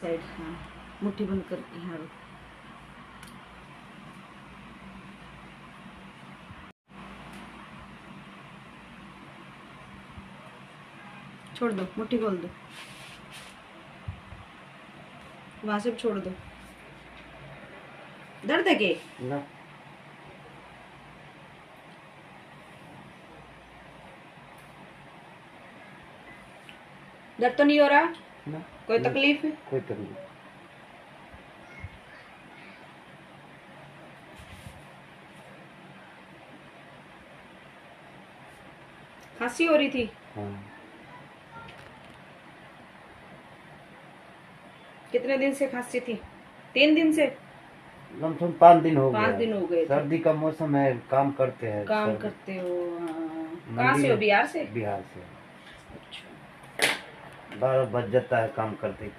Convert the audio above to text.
Side. हाँ, मुट्ठी बंद करके। हाँ, छोड़ दो, मुट्ठी खोल दो, वहां से छोड़ दो। दर्द है के ना, दर्द तो नहीं हो रहा ना, कोई तकलीफ? कोई तकलीफ। खांसी हो रही थी? हाँ, कितने दिन से खांसी थी? 3 दिन से? लमसम 5 दिन हो 5 गया। दिन हो गए थे। सर्दी का मौसम है, काम करते हैं। काम सर्दी करते हो? हाँ। कहाँ मंडी से हो? है, बिहार से? बिहार से। अच्छा। 12 बज जाता है काम करते करते।